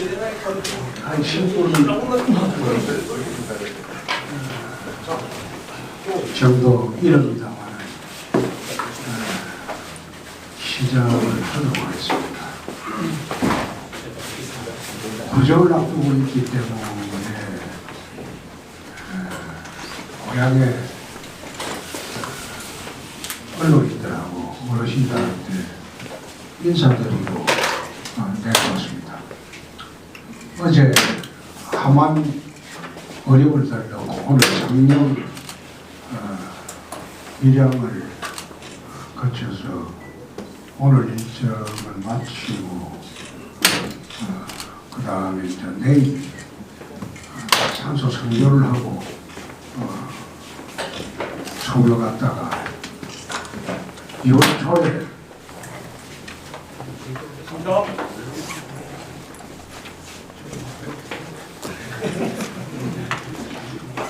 한 10분 정도 이릅니다만 시작을 하도록 하겠습니다. 구정을 앞두고 있기 때문에 고향의 언론인들하고 어르신들한테 인사드리고 내려왔습니다. 어제 하만 어려움을 달려고 오늘 작년 밀양을 거쳐서 오늘 일정을 마치고 그 다음에 이제 내일 산소 성교를 하고 서울로 갔다가 2월 초에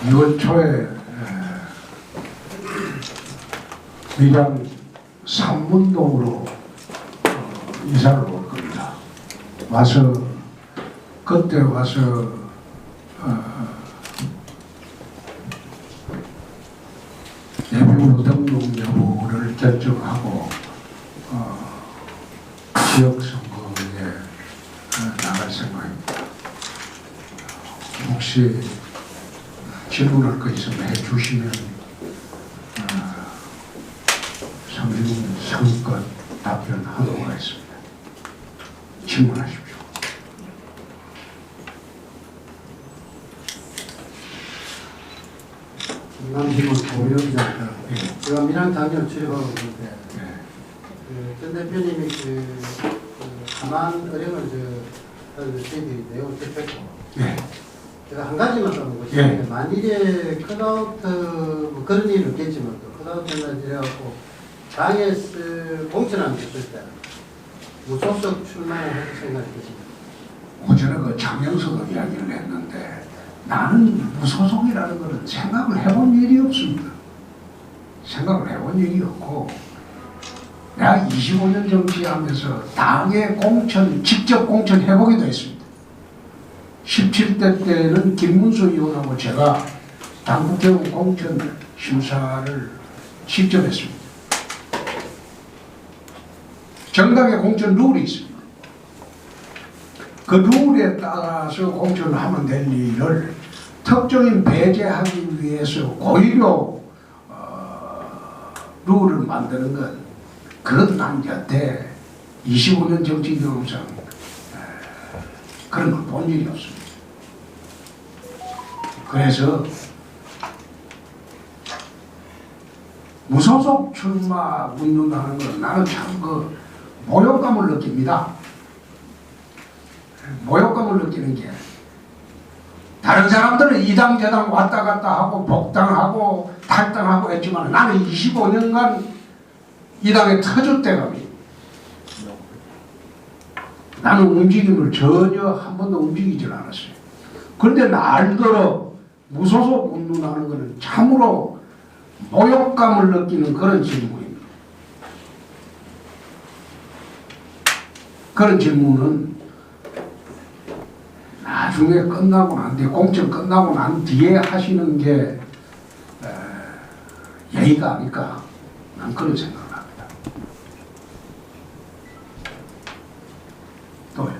2월 초에 밀양 삼문동으로 이사를 올 겁니다. 와서 그때 와서 내부 등록 여부를 결정하고 지역 선거에 나갈 생각입니다. 혹시 질문할 거 있으면 해주시면 성의껏 답변하도록 하겠습니다. 질문하십시오. 남팀은 고려입니다. 제가 밀양 작년 출입하고 있는데 전 대표님이 하만 어령을 저희들이 내용을 접했고 제가 한 가지만 더 묻고 싶은데 만일에 컷아웃 뭐 그런 일은 없겠지만 또 컷아웃이나 이래갖고 당에서 공천안 됐을 때 무소속 출마를 할 생각이 드십니까? 오전에 그 장영석도 이야기를 했는데 나는 무소속이라는 것은 생각을 해본 일이 없습니다. 생각을 해본 일이 없고 내가 25년 정치하면서 당의 공천, 직접 공천 해보기도 했습니다. 17대 때는 김문수 의원하고 제가 당국회의원 공천 심사를 직접 했습니다. 정당의 공천 룰이 있습니다. 그 룰에 따라서 공천을 하면 될 일을 특정인 배제하기 위해서 고의로 룰을 만드는 것, 그건 난 여태 25년 정치 경험상 그런 걸 본 일이 없습니다. 그래서 무소속 출마 운동하는 건 나는 참 모욕감을 느낍니다. 모욕감을 느끼는 게 다른 사람들은 이당 저당 왔다 갔다 하고 복당하고 탈당하고 했지만 나는 25년간 이 당의 터줏대감이 나는 움직임을 전혀 한 번도 움직이질 않았어요. 그런데 날들어 무소속 운동하는 것은 참으로 모욕감을 느끼는 그런 질문입니다. 그런 질문은 나중에 끝나고 난 뒤에 공천 끝나고 난 뒤에 하시는 게 예의가 아닐까 난 그런 생각을 합니다. 또요.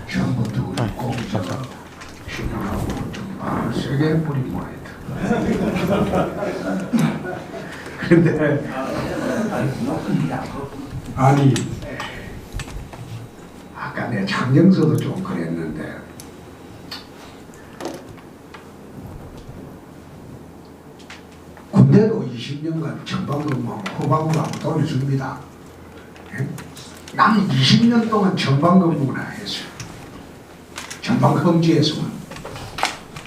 처음부터 우리 공사가 신경하고 세게 뿌린 모양이다. 근데 아니 아까 내 장영서도 좀 그랬는데 군대도 20년간 전방근무하고 후방근무하고 돌려줍니다. 나는 20년 동안 전방근무나 했어요. 전방검지에서만.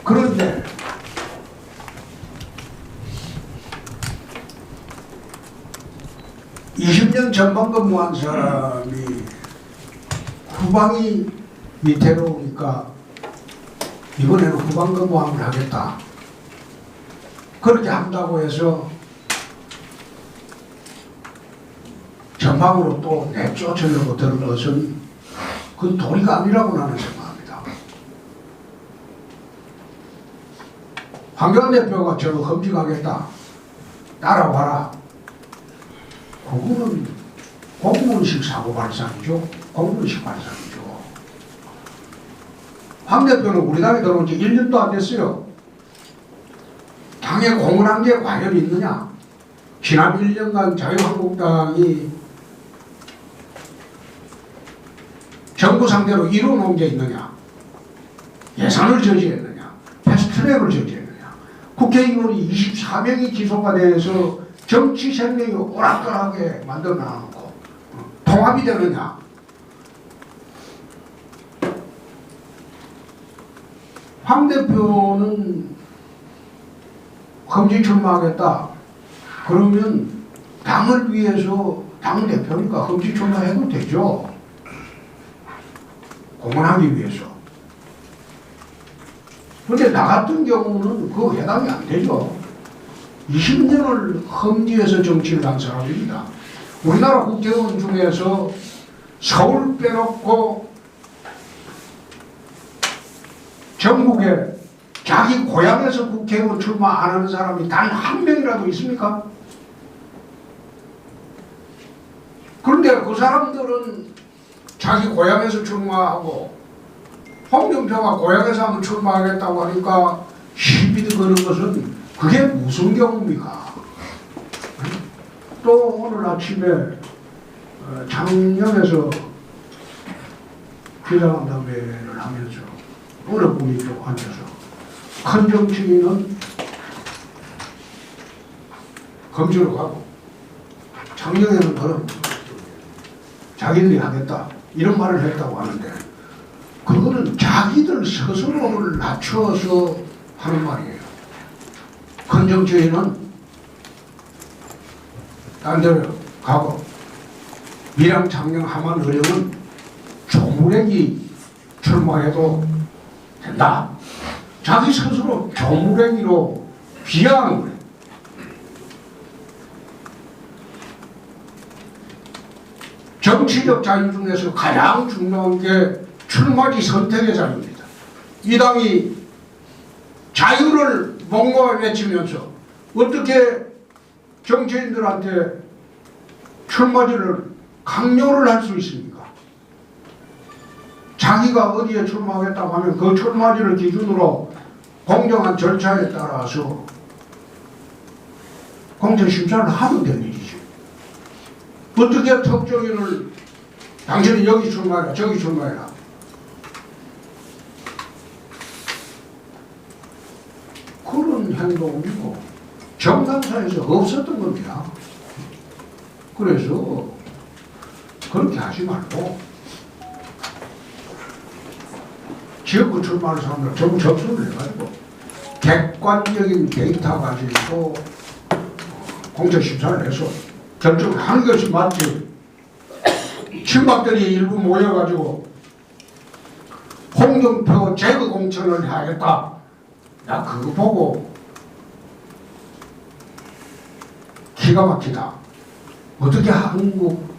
그런데 (20년) 전방 근무한 사람이 후방이 밑에로 오니까 이번에는 후방 근무함을 하겠다. 그렇게 한다고 해서 전방으로 또 내쫓으려고 들은 것은 그건 도리가 아니라고 나는 생각합니다. 황교안 대표가 저거 험직하겠다, 따라와라. 그거는 공무원식 사고 발상이죠. 공무원식 발상이죠. 황 대표는 우리 당에 들어온 지 1년도 안 됐어요. 당에 공헌한 게 과연 있느냐? 지난 1년간 자유한국당이 정부 상대로 이뤄놓은 게 있느냐? 예산을 저지했느냐? 패스트트랙을 저지했느냐? 국회의원이 24명이 기소가 돼서 정치 생명이 오락가락하게 만들어 놔놓고 통합이 되느냐? 황 대표는 험지 출마하겠다. 그러면 당을 위해서, 당 대표니까 험지 출마해도 되죠. 공헌하기 위해서. 그런데 나 같은 경우는 그거 해당이 안 되죠. 20년을 험지에서 정치를 한 사람입니다. 우리나라 국회의원 중에서 서울 빼놓고 전국에 자기 고향에서 국회의원 출마 안 하는 사람이 단 한 명이라도 있습니까? 그런데 그 사람들은 자기 고향에서 출마하고 홍준표가 고향에서 한번 출마하겠다고 하니까 시비를 거는 것은 그게 무슨 경우입니까? 또 오늘 아침에 장영에서 기자간담회를 하면서 어느 분이 또 앉아서 큰 정치인은 검주로 가고 작년에는 그런 자기들이 하겠다 이런 말을 했다고 하는데 그거는 자기들 스스로를 낮춰서 하는 말이에요. 큰 정치인은 딴 데로 가고 미랑 창녕 함안 의령은 조무래기 출마해도 된다. 자기 스스로 조무래기로 비하하는 거예요. 정치적 자유 중에서 가장 중요한 게 출마지 선택의 자유입니다. 이 당이 자유를 목마에 외치면서 어떻게 정치인들한테 출마지를 강요를 할 수 있습니까? 자기가 어디에 출마하겠다고 하면 그 출마지를 기준으로 공정한 절차에 따라서 공정심사를 하면 될 일이죠. 어떻게 특정인을 당신은 여기 출마해라 저기 출마해라. 그런 행동이고 정당사에서 없었던 겁니다. 그래서 그렇게 하지 말고 지역구 출마하는 사람들 전부 접수를 해가지고 객관적인 데이터 가지고 공정심사를 해서 결정을 하는 것이 맞지. 친박들이 일부 모여가지고 홍준표 제거 공천을 해야겠다. 나 그거 보고 기가 막히다. 어떻게 한국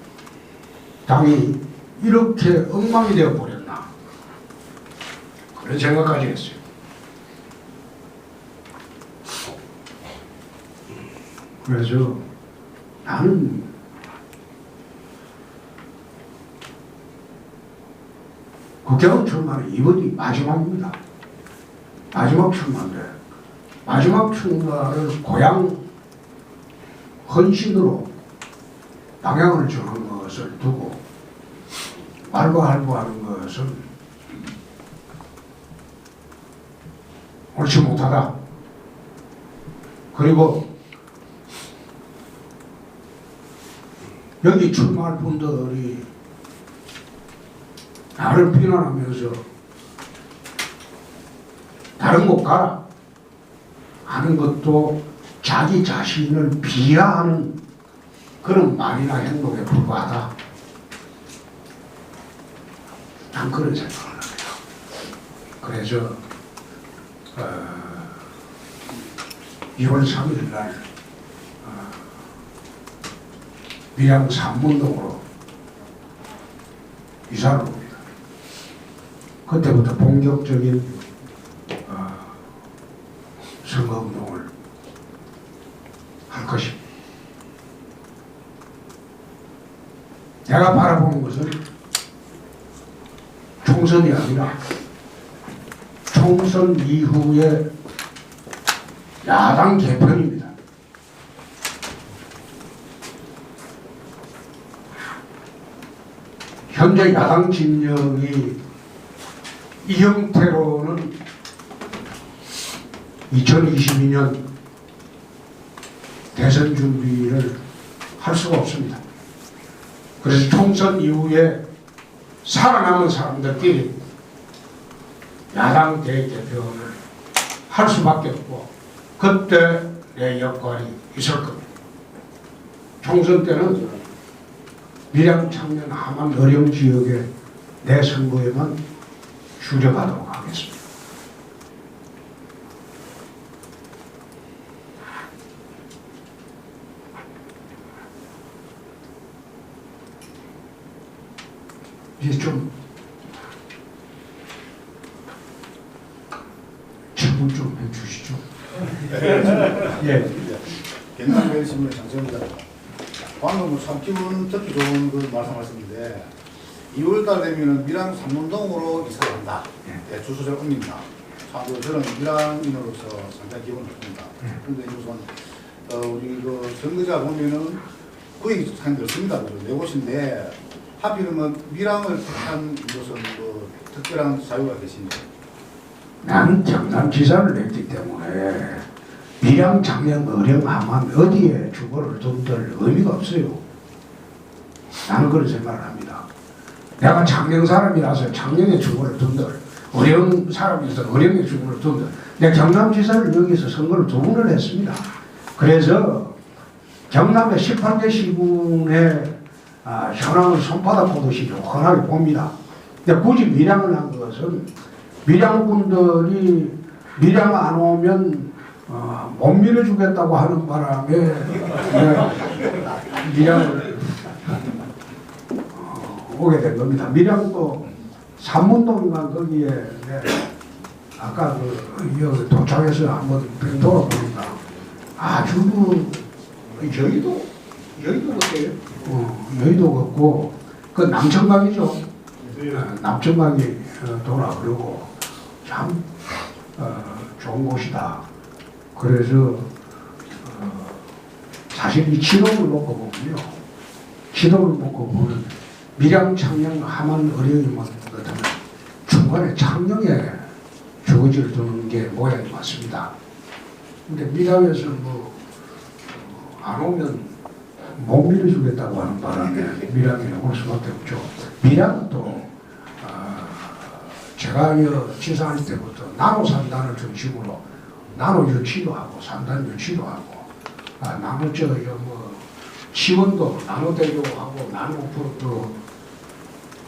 당이 이렇게 엉망이 되어버렸나. 그런 생각까지 했어요. 그래서 나는 국회의원 출마는 이번이 마지막입니다. 마지막 출마인데 마지막 출마를 고향 헌신으로 방향을 정한 것을 두고 발부하는 것은 옳지 못하다. 그리고 여기 출마할 분들이 나를 비난하면서 다른 곳 가라 하는 것도 자기 자신을 비하하는 그런 말이나 행동에 불과하다. 난 그런 생각을 합니다. 그래서 2월 3일 날 밀양 삼문동으로 이사를 옵니다. 그때부터 본격적인 선거운동을 할 것입니다. 내가 바라보는 것은 총선이 아니라 총선 이후의 야당 개편입니다. 현재 야당 진영이 이 형태로는 2022년 대선 준비를 할 수가 없습니다. 그래서 총선 이후에 살아남은 사람들끼리 야당 대개편을 할 수밖에 없고 그때 내 역할이 있을 겁니다. 총선 때는 밀양 청년 함안 어려운 지역에 내 선거에만 주력하도록 하겠습니다. 이제 좀 질문 좀 해주시죠. 예. 경남매일신문의 장성입니다. 방금 참 기분 듣기 좋은 그 말씀하셨는데 2월달 되면은 밀양 삼문동으로 이사를 한다. 네, 주소를 옮긴다. 참 저는 밀양인으로서 상당히 기분이 좋습니다. 그런데 우선 우리 그 선거자 보면은 거의 상당히 넓습니다. 네 곳인데 하필이면 밀양을 택한 것은 뭐 특별한 사유가 계십니다. 나는 경남지사를 냈기 때문에 밀양, 장령, 어령, 함안 어디에 주거를 둔들 의미가 없어요. 나는 그런 생각을 합니다. 내가 장령 사람이라서 장령에 주거를 둔들, 어령 사람이라서 어령에 주거를 둔들, 내가 경남지사를 여기서 선거를 2번을 했습니다. 그래서 경남의 18개 시군의 현황을 손바닥 보듯이 훤하게 봅니다. 근데 굳이 밀양을 한 것은 밀양분들이 밀양 안 오면 못 밀어주겠다고 하는 바람에 밀양을 오게 된 겁니다. 밀양도 삼문동인가 거기에 아까 여기 도착해서 한번 돌아보니까 아주 여의도 같아요. 여의도 같고 그 남천강이죠. 남천강이 돌아 그러고 참 좋은 곳이다. 그래서 사실 이 지도를 놓고 보면요, 지도를 놓고 보면 밀양, 창녕, 함안, 어령이만 같으면 중간에 창녕에 주거지를 두는 게 모양이 맞습니다. 근데 밀양에서 안 오면 못 밀어주겠다고 하는 바람에 밀양에 올 수밖에 없죠. 밀양은 또 제가 지사할 때부터 나노 산단을 중심으로 나노 유치도 하고 산단 유치도 하고 나노 지원도 나노 대교하고 나노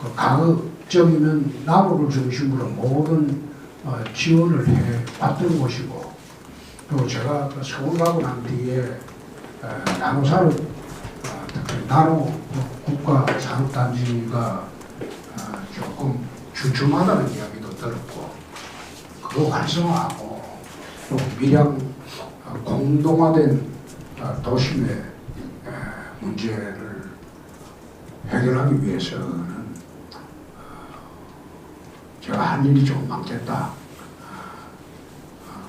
그 가급적이면 나노를 중심으로 모든 지원을 해 왔던 곳이고, 또 제가 서울 가고 난 뒤에 나노산업 특히 나노 국가 산업단지가 조금 주춤하다는 이야기도 들었고, 그거 활성화하고 또 밀양 공동화된 도심의 문제를 해결하기 위해서는 제가 할 일이 좀 많겠다,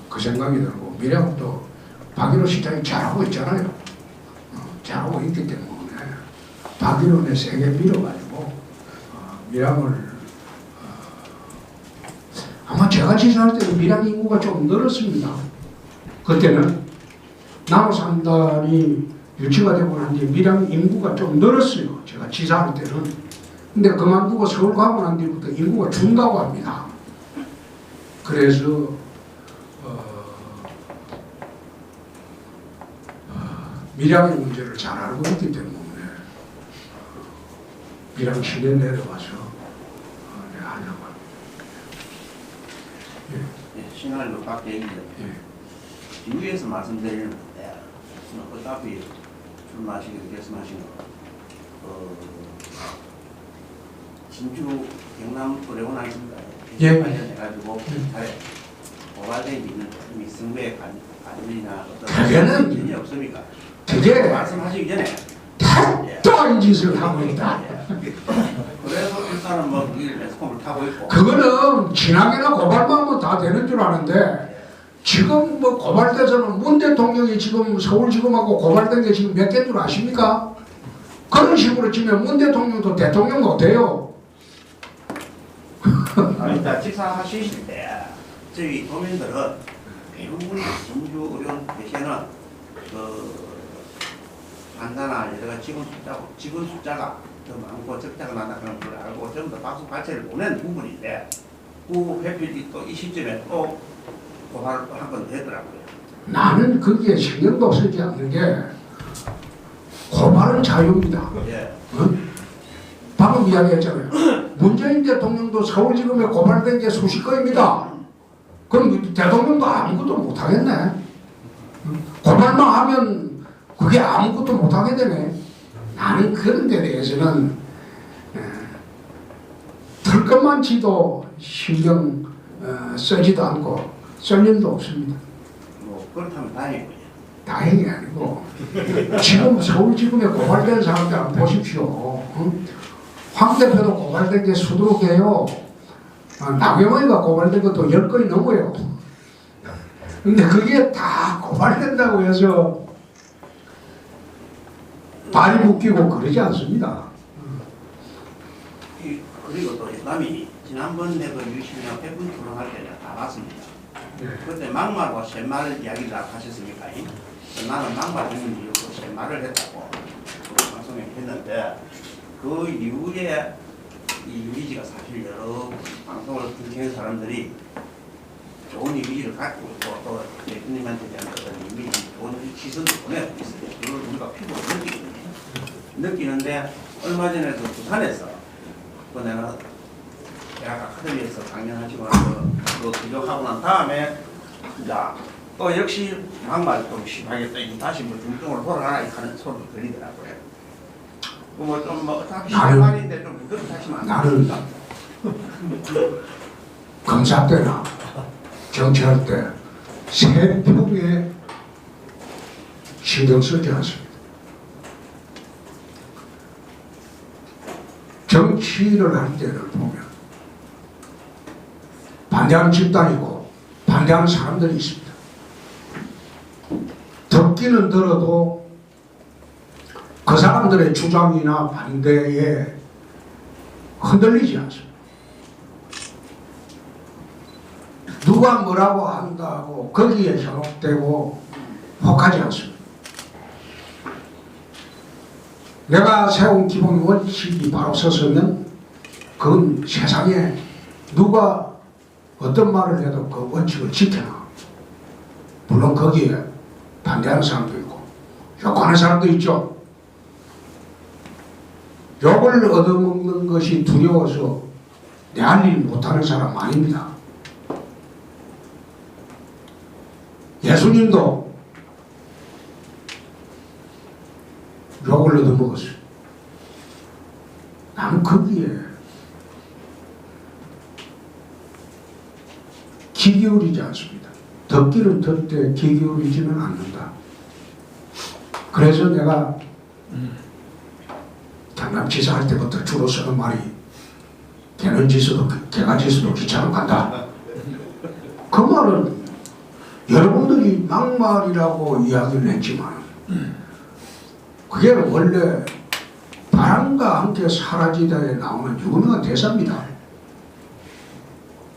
그 생각이 들고, 밀양도 박일호 시장이 잘하고 있잖아요. 잘하고 있기 때문에 박일호네 세게 밀어가지고 밀양을 아마 제가 지사할 때도 밀양 인구가 좀 늘었습니다. 그때는 나노산단이 유치가 되고 난 뒤에 밀양 인구가 좀 늘었어요. 제가 지사할 때는. 근데 그만두고 서울 가고 난 뒤부터 인구가 준다고 합니다. 그래서 밀양의 문제를 잘 알고 있기 때문에 밀양 시내 내려와서 내가 하려고 합니다. 예, 신화를 밖에 얘기해. 예. 위에서 말씀드리는 어차피 술 마시고 말씀하신 거. 진주 경남 어려운 아닙니까? 예. 관련해가지고 잘해 고발된 있는 이미 승부의 관련이나 어떤 그게는 전혀 없습니까? 되게 말씀하시기 전에 택도한 짓을 하고 있다. 그래서 일단은 뭐 이 매스컴을 타고 있고 그거는 진학이나 고발만 하면 다 되는 줄 아는데 지금 뭐 고발돼서는 문 대통령이 지금 서울지검하고 고발된 게 지금 몇 개인 줄 아십니까? 그런 식으로 치면 문 대통령도 대통령 못해요. 일단 직사하실 때 저희 도민들은 대부분이 진주 어려운 대신은 환자나 여러 가지 직원 숫자가 더 많고 적자가 난다는 걸 알고 전부 다 박수 발제를 보낸 부분인데 그 회필이 또 이 시점에 또 고발을 또 한 번 되더라고요. 나는 거기에 신경도 쓰지 않는 게 고발은 자유입니다. 예. 방금 이야기했잖아요. 문재인 대통령도 서울지검에 고발된 게 수십 건입니다. 그럼 대통령도 아무것도 못하겠네. 고발만 하면 그게 아무것도 못하게 되네. 나는 그런 데 대해서는 털 것만 치도 신경 쓰지도 않고 쓸 일도 없습니다. 뭐 그렇다면 다행이고요. 다행이 아니고 지금 서울지검에 고발된 사람들 한번 보십시오. 황 대표도 고발된 게 수두룩해요. 나경원이가 고발된 것도 10건이 넘어요. 근데 그게 다 고발된다고 해서 발이 묶이고 그러지 않습니다. 그리고 또 남이 지난번에 그 유시민과 100분 토론할 때 다 봤습니다. 그때 막말과 쇳말 이야기를 하셨으니까 나는 막말 했는 이유로 쇳말을 했다고 그 방송에 했는데 그 이후에 이 유리지가 사실 여러 방송을 등치는 사람들이 좋은 이미지를 갖고 있고 또 대표님한테 대한 어떤 이미지, 좋은 시선도 보내고 있어요. 그걸 우리가 피부로 느끼는데 얼마 전에도 부산에서 그 내가 대학 아카데미에서 강연하시고 나서 그 기록하고 난 다음에 자, 또 역시 막말 좀 심하게 또 다시 뭐 중동으로 돌아가라 하는 소리도 들리더라고요. 뭐좀뭐 어차피 말인데 좀 그렇게 하시면 안 나는 됩니다. 검사 때나 정치할 때 세평에 신경 쓰지 않습니다. 정치를 할 때를 보면 반대하는 집단이고 반대하는 사람들이 있습니다. 듣기는 들어도 그 사람들의 주장이나 반대에 흔들리지 않습니다. 누가 뭐라고 한다고 거기에 현혹되고 혹하지 않습니다. 내가 세운 기본 원칙이 바로 섰으면 그건 세상에 누가 어떤 말을 해도 그 원칙을 지켜나. 물론 거기에 반대하는 사람도 있고 욕하는 사람도 있죠. 욕을 얻어먹는 것이 두려워서 내 할 일 못하는 사람 아닙니다. 예수님도 욕을 얻어먹었어요. 나는 거기에 귀 기울이지 않습니다. 듣기는 듣되 귀 기울이지는 않는다. 그래서 내가 경남지사 할 때부터 주로 쓰는 말이 개는 지수도 개가 지수도 귀찮아 간다. 그 말은 여러분들이 막말이라고 이야기를 했지만 그게 원래 바람과 함께 사라지다에 나오는 유명한 대사입니다.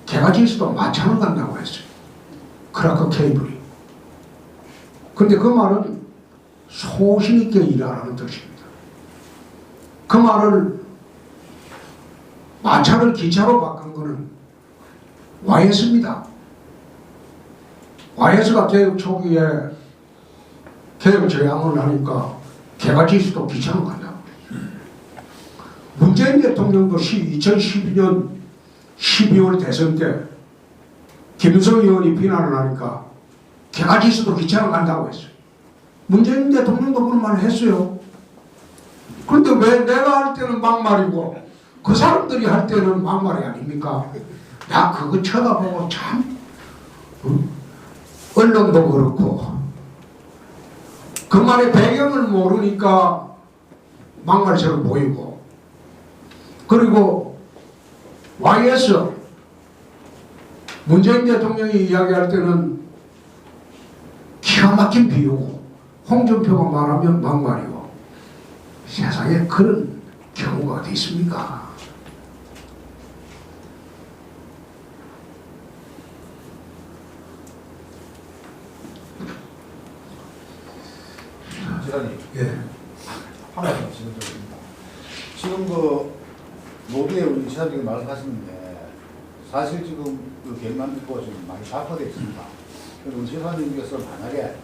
개가 지수도 마차는 간다고 했어요. 크라크 케이블이. 근데 그 말은 소신 있게 일하라는 뜻입니다. 그 말을 마차를 기차로 바꾼 거는 YS입니다. YS가 개혁 초기에 개혁 재앙을 하니까 개가지수도 귀찮아 간다. 문재인 대통령도 2012년 12월 대선 때 김무성 의원이 비난을 하니까 개가지수도 귀찮아 간다고 했어요. 문재인 대통령도 그런 말을 했어요. 그런데 왜 내가 할 때는 막말이고 그 사람들이 할 때는 막말이 아닙니까? 나 그거 쳐다보고 참 언론도 그렇고 그 말의 배경을 모르니까 막말처럼 보이고, 그리고 YS 문재인 대통령이 이야기할 때는 기가 막힌 비유고 홍준표가 말하면 막말이고, 세상에 그런 경우가 어디 있습니까? 지사님, 예. 한 말씀 드리겠습니다. 지금 모두의 우리 지사님이 말씀하시는데 사실 지금 그 개만들고 지금 많이 좌파되어 있습니다. 그래서 지사님께서 만약에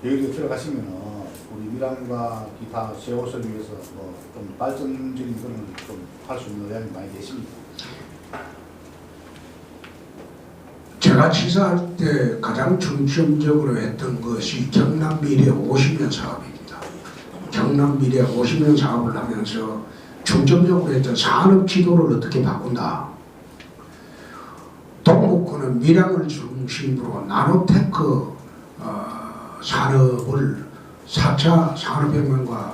여기에 들어가시면은 우리 밀양과 기타 세워서를 위해서 좀 발전적인 그런 좀 할 수 있는 의향이 많이 계십니다. 제가 지사할 때 가장 중점적으로 했던 것이 경남미래 50년 사업입니다. 경남미래 50년 사업을 하면서 중점적으로 했던 산업 지도를 어떻게 바꾼다. 동북권은 밀양을 중심으로 나노테크 산업을 4차 산업혁명과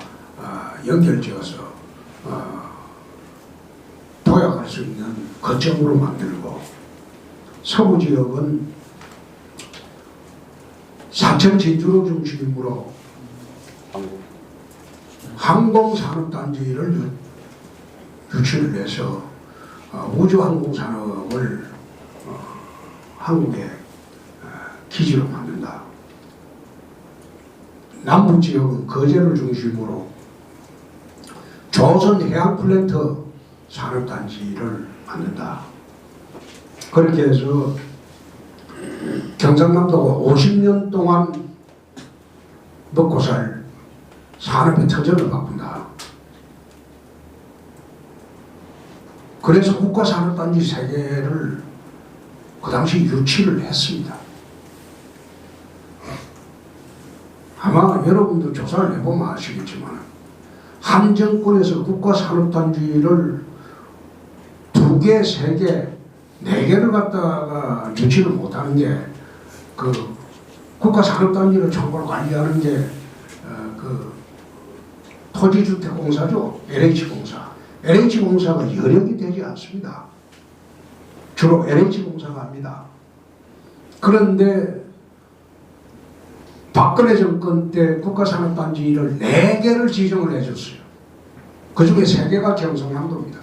연결지어서 도약할 수 있는 거점으로 만들고, 서부 지역은 사천 진주를 중심으로 항공산업단지를 유치를 해서 우주항공산업을 한국의 기지로 만든다. 남부 지역은 거제를 중심으로 조선해양플랜트 산업단지를 만든다. 그렇게 해서 경상남도가 50년 동안 먹고 살 산업의 터전을 바꾼다. 그래서 국가산업단지 3개를 그 당시 유치를 했습니다. 아마 여러분도 조사를 해보면 아시겠지만 한 정권에서 국가산업단지를 2개, 3개, 4개를 갖다가 유치를 못하는 게 그 국가산업단지를 총괄 관리하는 게 그 토지주택공사죠. LH공사. LH공사가 여력이 되지 않습니다. 주로 LH공사가 합니다. 그런데 박근혜 정권 때 국가산업단지를 4개를 지정을 해줬어요. 그 중에 3개가 경상남도입니다.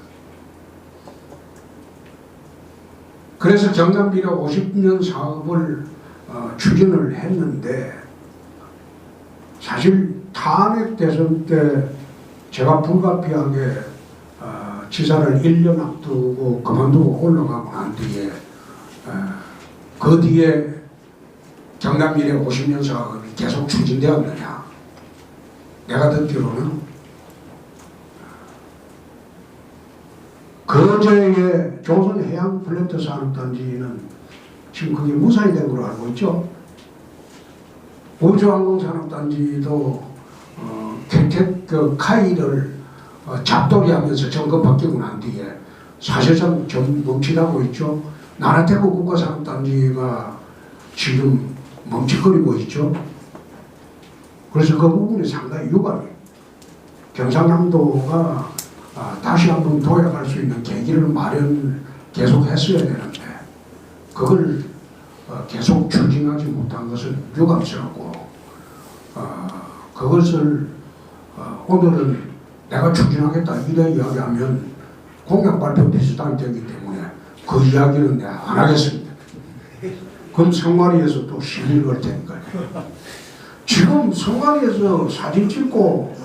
그래서 경남미래 50년 사업을 추진을 했는데, 사실 탄핵 대선 때 제가 불가피하게 지사를 1년 앞두고 그만두고 올라가고 난 뒤에 그 뒤에 경남미래 50년 사업이 계속 추진되었느냐. 내가 듣기로는 거제의 조선해양플랜트 산업단지는 지금 그게 무산이 된 걸로 알고 있죠. 우주항공산업단지도 그 카이를 잡돌이하면서 정권 바뀌고 난 뒤에 사실상 좀 멈칫하고 있죠. 나라테크 국가산업단지가 지금 멈칫거리고 있죠. 그래서 그 부분이 상당히 유감이에요. 경상남도가 다시 한번 도약할 수 있는 계기를 계속 했어야 되는데 그걸 계속 추진하지 못한 것은 유감스럽고, 그것을 오늘은 내가 추진하겠다 이래 이야기하면 공약 발표 비슷하게 되기 때문에 그 이야기는 내가 안 하겠습니다. 그럼 성화리에서 또 시비를 걸 테니까요. 지금 성화리에서 사진 찍고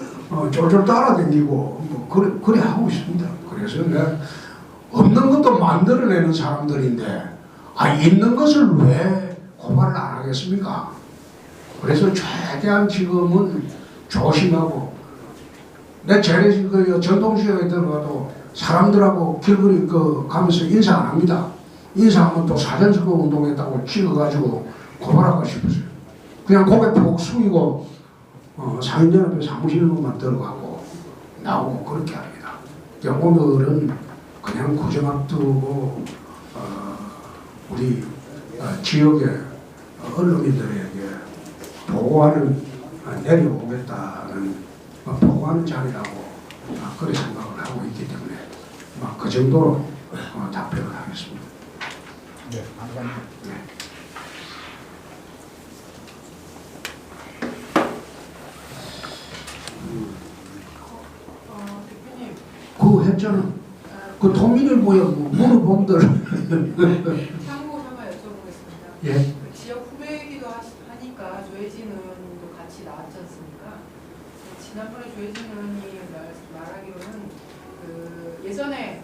쫄쫄 따라다니고 뭐 그래 하고 있습니다. 그래서 내가 없는 것도 만들어내는 사람들인데 있는 것을 왜 고발을 안 하겠습니까? 그래서 최대한 지금은 조심하고 내 재래식 그 전통시장에 들어가도 사람들하고 길거리 가면서 인사 안 합니다. 인사하면 또 사전선거 운동했다고 찍어가지고 고발하고 싶었어요. 그냥 고개 푹 숙이고 상인연합회 사무실로만 들어가고 나오고 그렇게 합니다. 오늘은 그냥 구정 앞두고 우리 지역의 언론인들에게 보고하는 내려오겠다는 보고하는 자리라고 그렇게 생각을 하고 있기 때문에 그 정도로 답변을 하겠습니다. 네, 감사합니다. 대표님, 그 했잖아. 그 통일일보에 물어본들. 참고 삼아 여쭤보겠습니다. 예. 그 지역 후배이기도 하니까 조혜진 의원도 같이 나왔지 않습니까? 지난번에 조혜진 의원이 말하기로는 그 예전에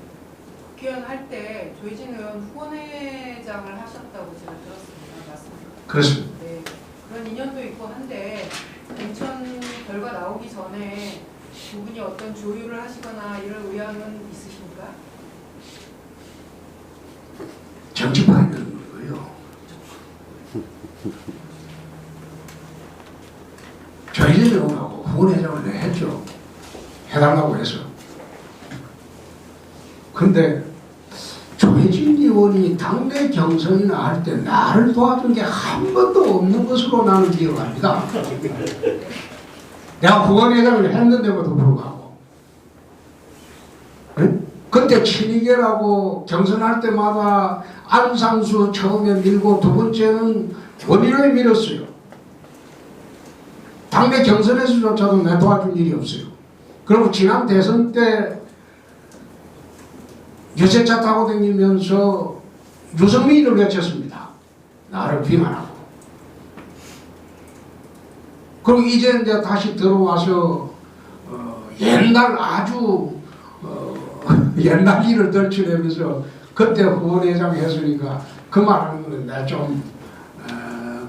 국회의원 할 때 조혜진 의원 후원회장을 하셨다고 제가 들었습니다. 맞습니까? 그렇습니다. 네. 그런 인연도 있고 한데 공천 결과 나오기 전에 두 분이 어떤 조율을 하시거나 이럴 의향은 있으십니까? 정치파에 있는 거예요. 저희들이 오라고 후원회장을 내 했죠. 해달라고 해서. 근데 조혜진 의원이 당내 경선이나 할 때 나를 도와준 게 한 번도 없는 것으로 나는 기억합니다. 내가 후원회장을 했는데도 불구하고. 네? 그때 친이계라고 경선할 때마다 안상수 처음에 밀고 두 번째는 원희룡이 밀었어요. 당내 경선에서조차도 내 도와준 일이 없어요. 그리고 지난 대선 때 유세차 타고 다니면서 유승민을 외쳤습니다. 나를 비난하고. 그리고 이제 다시 들어와서 옛날 아주 옛날 일을 덜쳐내면서 그때 후원회장 했으니까 그 말하는 거는 내가 좀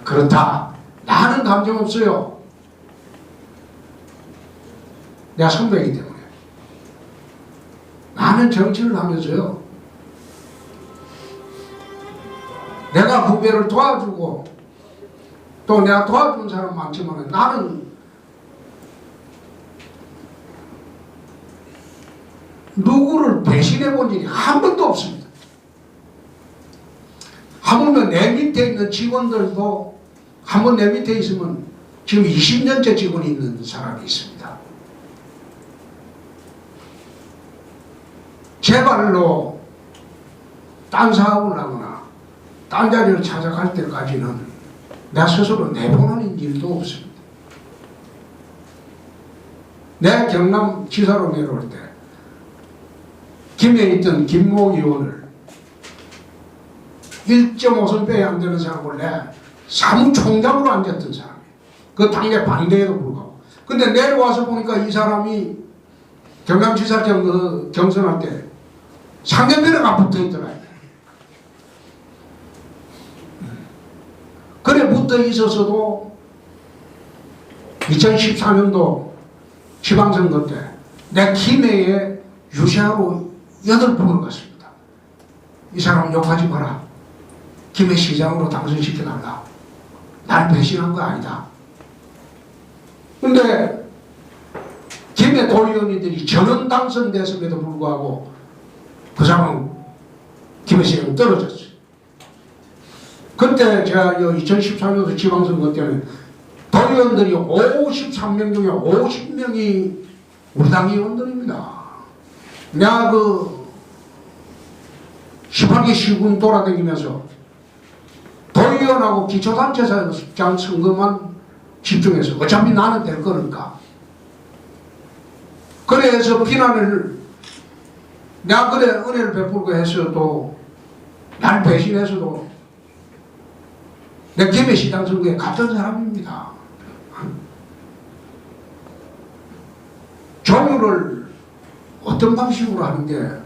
그렇다. 나는 감정 없어요. 내가 선배이기 때문에. 나는 정치를 하면서요. 내가 후배를 도와주고 또 내가 도와준 사람 많지만 나는 누구를 배신해 본 일이 한 번도 없습니다. 하물며 내 밑에 있는 직원들도 한 번 내 밑에 있으면 지금 20년째 직원이 있는 사람이 있습니다. 제 발로 딴 사업을 하거나 딴 자리를 찾아갈 때까지는 나 스스로 내보내는 일도 없습니다. 내 경남지사로 내려올 때 김해 있던 김모 의원을 1.5선배에 안 되는 사람을 내 사무총장으로 앉았던 사람이에요. 그 당내 반대에도 불구하고. 근데 내려와서 보니까 이 사람이 경남지사장 경선할 때 상대편에가 붙어 있더라고요. 그래 붙어 있어서도 2014년도 지방선거 때 내 김해에 유세하러 8번을 갔습니다. 이 사람 욕하지 마라. 김해 시장으로 당선시켜달라. 날 배신한 거 아니다. 근데 김해 도의원들이 전원 당선됐음에도 불구하고 그 사람은 김해 시장이 떨어졌어요. 그때 제가 2014년도 지방선거 때는 도의원들이 53명 중에 50명이 우리 당 의원들입니다. 내가 18기 시군 돌아다니면서 도의원하고 기초단체장 선거만 집중해서 어차피 나는 될 거니까. 그래서 비난을 내가 그래 은혜를 베풀고 해서도 날 배신해서도 내 김해 시장 선거에 갔던 사람입니다. 조율을 어떤 방식으로 하는데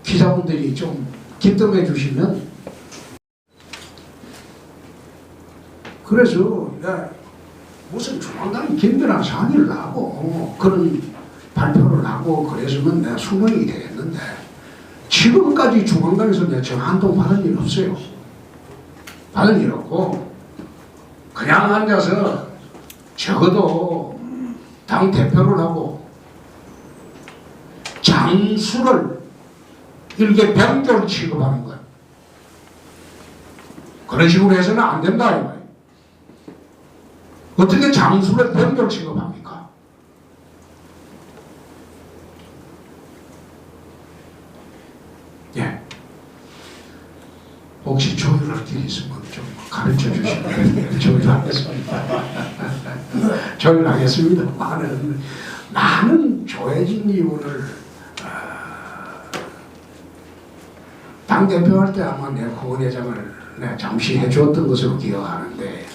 기자분들이 좀 기뜸해 주시면. 그래서 무슨 조만간 김변한 상의를 하고 그런 발표를 하고 그랬으면 내가 수긍이 되겠는데 지금까지 중앙당에서 내가 정 한 통 받은 일 없어요. 받은 일 없고 그냥 앉아서 적어도 당 대표를 하고 장수를 일개 병조를 취급하는 거야. 그런 식으로 해서는 안 된다 이 말이야. 어떻게 장수를 병조를 취급합니까? 예. 혹시 조율할 게 있으면 좀 가르쳐 주시면 조율하겠습니다. 조율하겠습니다. 나는 조혜진 의원을 당대표 할 때 아마 내 후원회장을 내가 잠시 해주었던 것으로 기억하는데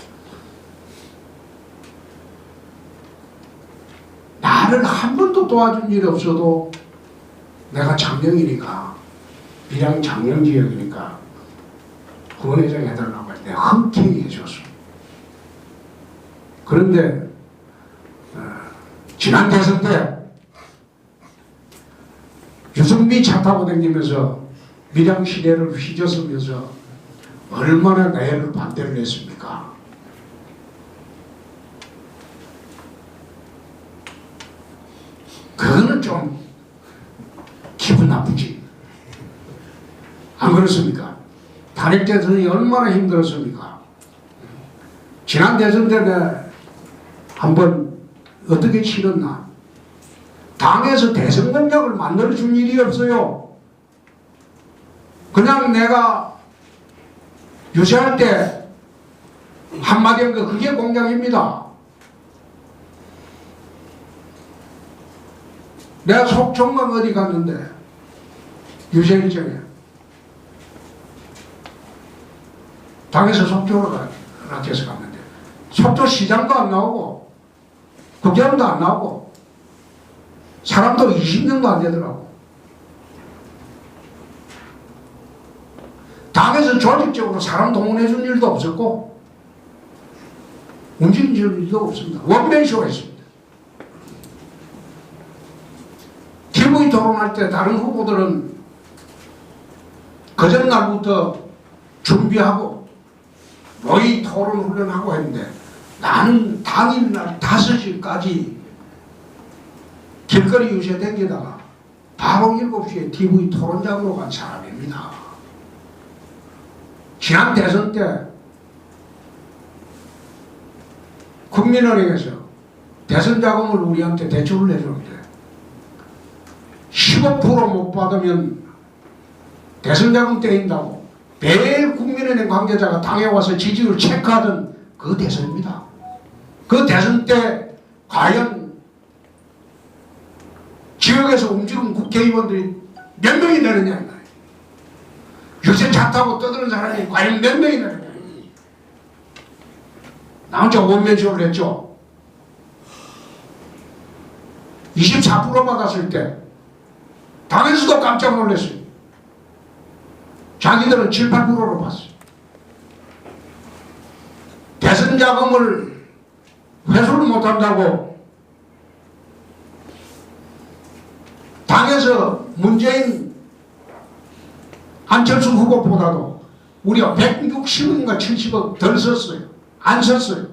나를 한 번도 도와준 일이 없어도 내가 장령이니까 밀양 장령 지역이니까 후원회장 해달라고 할 때 흔쾌히 해줬어. 그런데 지난 대선 때 유승민 차 타고 다니면서 밀양 시내를 휘저으면서 얼마나 나를 반대를 했습니까? 그거는 좀 기분 나쁘지. 안 그렇습니까? 탄핵 대선이 얼마나 힘들었습니까? 지난 대선 때 한번 어떻게 치렀나? 당에서 대선 공약을 만들어준 일이 없어요. 그냥 내가 유세할 때 한마디 한 거 그게 공약입니다. 내가 속초만 어디 갔는데 유세 일정에 당에서 속초로 라켓에서 갔는데 속초 시장도 안 나오고 국장도 안 나오고 사람도 20명도 안 되더라고. 당에서 조직적으로 사람 동원해 준 일도 없었고 움직인 일도 없습니다. 원맨쇼가 있습니다. TV 토론할 때 다른 후보들은 그 전날부터 준비하고 모의 토론 훈련하고 했는데 나는 당일날 5시까지 길거리 유세 댕기다가 바로 7시에 TV 토론장으로 간 사람입니다. 지난 대선 때 국민은행에서 대선 자금을 우리한테 대출을 해주는데 15% 못 받으면 대선 자금 떼인다고 매일 국민은행 관계자가 당에 와서 지지율 체크하던 그 대선입니다. 그 대선 때 과연 지역에서 움직인 국회의원들이 몇 명이 되느냐. 요새 차 타고 떠드는 사람이 과연 몇 명이 되느냐. 나 혼자 원맨쇼를 했죠. 24% 받았을 때 당에서도 깜짝 놀랐어요. 자기들은 7, 8%로 봤어요. 대선 자금을 회수를 못한다고 당에서 문재인 안철수 후보보다도 우리가 160억인가 70억 덜 썼어요. 안 썼어요.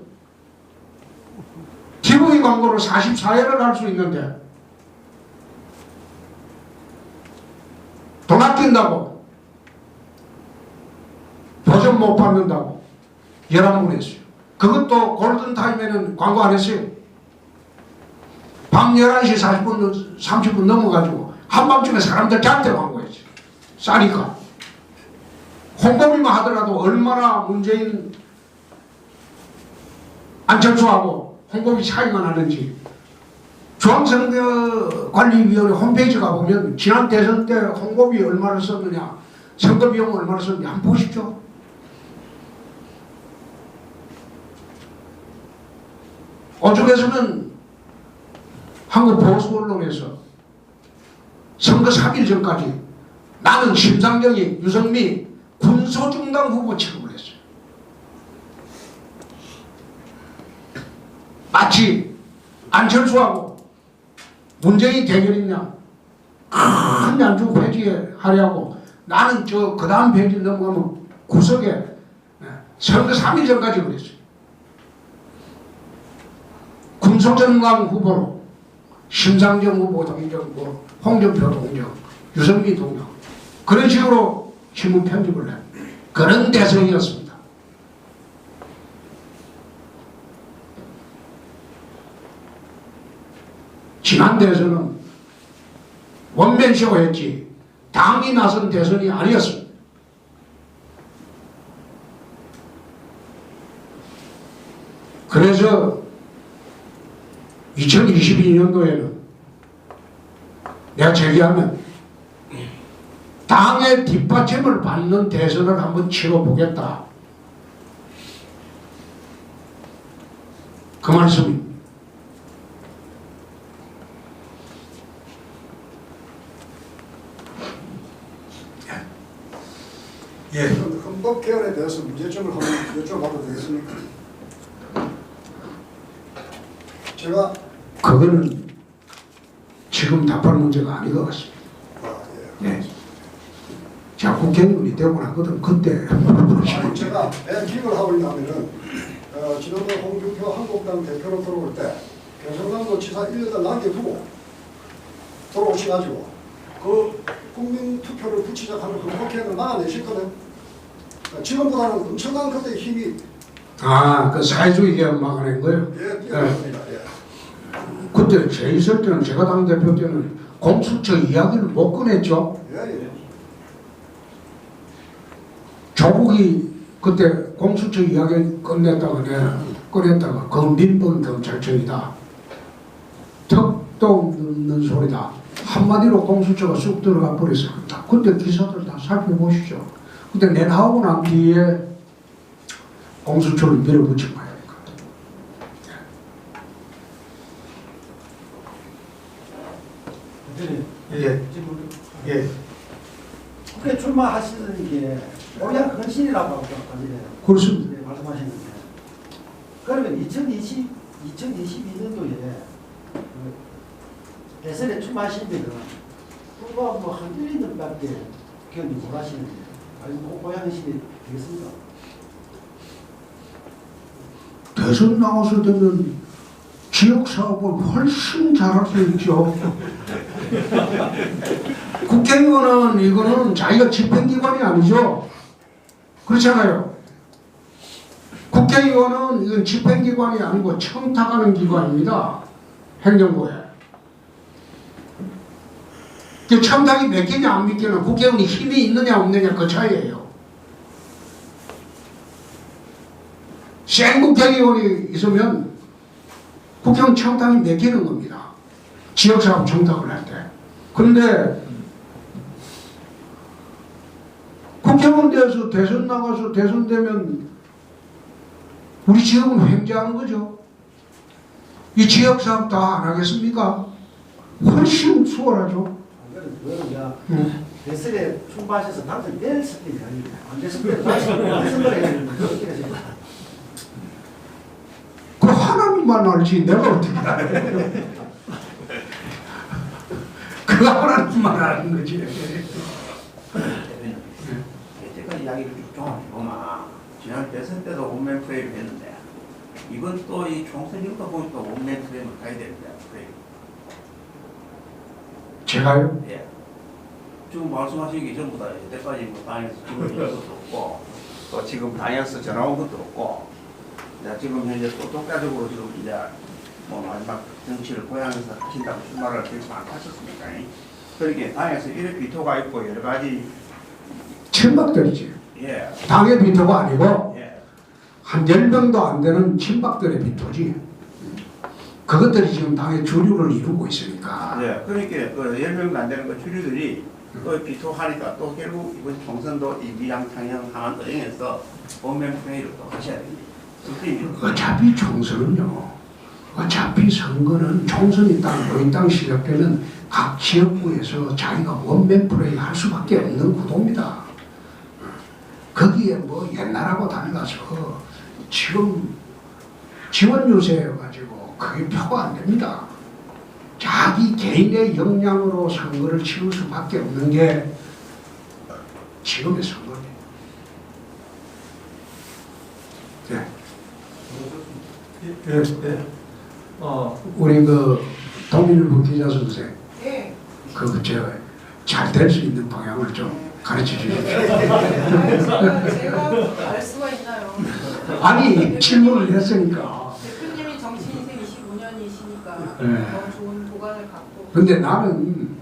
TV 광고로 44회를 할 수 있는데 돈 아낀다고 보전 못 받는다고 11번 했어요. 그것도 골든타임에는 광고 안 했어요. 밤 11시 40분 30분 넘어가지고 한밤중에 사람들 잘 때 광고했어요. 싸니까 홍보비만 하더라도 얼마나 문재인 안철수하고 홍보비 차이가 나는지 중앙선거관리위원회 홈페이지 가보면 지난 대선 때 홍보비 얼마를 썼느냐 선거비용 얼마를 썼느냐 한번 보십시오. 오쪽에서는 한국 보수 언론에서 선거 3일 전까지 나는 심상정이 유승민 군소중당 후보 취급을 했어요. 마치 안철수하고 문재인 대결이냐 큰 양주 폐지하려고 나는 그 다음 페이지 넘어가면 구석에 선거 3일 전까지 그랬어요. 금속전강 후보로 심상정 후보 동정, 홍준표 동정, 유승민 동정 그런 식으로 신문 편집을 해. 그런 대선이었습니다. 지난 대선은 원맨쇼 했지 당이 나선 대선이 아니었습니다. 그래서 2022년도에는 내가 제기하면 당의 뒷받침을 받는 대선을 한번 치러보겠다. 그 말씀입니다. 예. 헌법 개헌에 대해서 문제점을 한번 여쭤봐도 되겠습니까? 제가 그거는 지금 답할 문제가 아닌 것 같습니다. 예. 제가 국회의원이 되고 나거든 그때 아니, 제가 왜 기억을 하고 있냐면은 지난번 홍준표 한국당 대표로 들어올 때 경상남도 지사 1년을 남겨두고 들어오셔가지고 그 국민 투표를 붙이자 하는 그 국회의원을 막아내셨거든. 지금보다는 엄청난 그때 힘이 그 사회주의 개혁 막아낸 거예요. 뛰어났습니다. 예. 그때 제 있을 때는 제가 당대표 때는 공수처 이야기를 못 꺼냈죠. 예. 조국이 그때 공수처 이야기 꺼냈다가 그 민법 경찰청이다. 턱도 없는 소리다. 한마디로 공수처가 쑥 들어가 버렸습니다. 그때 기사들 다 살펴보시죠. 그때 내 나오고 난 뒤에 공수처를 밀어붙인 거예요. 예. 예. 국회 출마하시는 게 오히려 헌신이라고 하거든요. 그렇습니다. 네, 말씀하셨는데. 그러면 2022년도에 대선에 출마하시면은 후보가 뭐한 1, 2년밖에 경기 못 하시는데 아니면 후보의 헌신이 되겠습니까? 대선 나왔을 때는 지역 사업을 훨씬 잘할 수 있죠. 국회의원은 이거는 자기가 집행기관이 아니죠. 그렇잖아요. 국회의원은 이건 집행기관이 아니고 청탁하는 기관입니다. 행정부에. 그 청탁이 맡기냐 안 맡기냐 국회의원이 힘이 있느냐 없느냐 그 차이예요. 센 국회의원이 있으면 국회의원 청탁이 맡기는 겁니다. 지역사업 청탁을 할 때. 그런데 국회의원 돼서 대선 나가서 대선되면 우리 지역은 횡재하는 거죠. 이 지역사업 다 안 하겠습니까? 훨씬 수월하죠. 그거는 대선에 출마하셔서 당선될 수도 있는 안 됐을 때 당선을 해야 되는데 그렇게 해서 그 하나님만 알지 내가 어떻게 알아요? 그 하나님만 아는 거지. 여태까지 이야기를 쭉 종합해보면 지난 대선 때도 원맨 프레임을 했는데 이번 또 이 총선 이후부터 보면 또 원맨 프레임을 가야 됩니다. 프레임. 제가요? 예. 지금 말씀하시기 전부 다 여태까지 뭐 당에서 지금 온 것도 없고 또 지금 당에서 전화 온 것도 없고 지금 현재 또 독자적으로 지금 이제 뭐 마지막 정치를 고향에서 하신다고 출마를 결심 안 하셨습니까? 그러니까 당에서 이런 비토가 있고 여러 가지 친박들이지. 예. 당의 비토가 아니고 예. 한 10명도 안 되는 친박들의 비토지. 그것들이 지금 당의 주류를 이루고 있으니까. 네, 그러니까 그 10명도 안 되는 그 주류들이 또 비토하니까 또 결국 이번 총선도 이 미양탕형 항안 의령에서 원맨 플레이를 또 하셔야 됩니다. 어차피 총선은요. 어차피 선거는 총선이 딱 노인당 시작되면 각 지역구에서 자기가 원맨 플레이 할 수밖에 없는 구도입니다. 거기에 뭐 옛날하고 달라서 지금 지원 유세해가지고 그게 표가 안 됩니다. 자기 개인의 역량으로 선거를 치를 수밖에 없는 게 지금의 선거예요. 네. 예. 우리 그 동일부 기자 선생, 예. 잘 될 수 있는 방향을 좀 가르쳐 주십시오. 제가 알 수가 있나요? 아니 질문을 했으니까. 대표님이 정치 인생 25년이시니까 네. 더 좋은 보관을 갖고. 근데 나는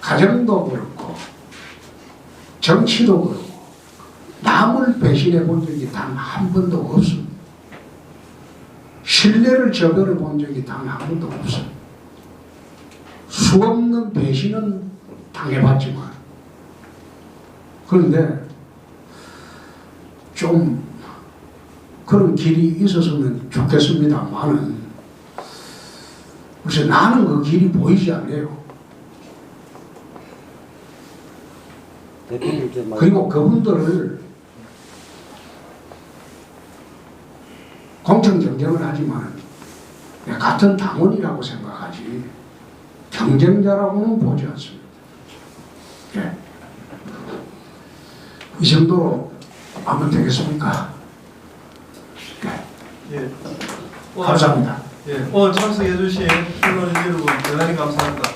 가정도 그렇고 정치도 그렇고 남을 배신해 본 적이 단 한 번도 없습니다. 신뢰를 저버려 본 적이 단 한 번도 없어요. 수없는 배신은 당해봤지만 그런데 좀 그런 길이 있었으면 좋겠습니다만은 글쎄 나는 그 길이 보이지 않네요. 그리고 그분들을 공정 경쟁을 하지만 같은 당원이라고 생각하지 경쟁자라고는 보지 않습니다. 예. 이 정도로 하면 되겠습니까? 예. 감사합니다. 예. 오늘 참석해 주신 언론인 여러분 대단히 감사합니다.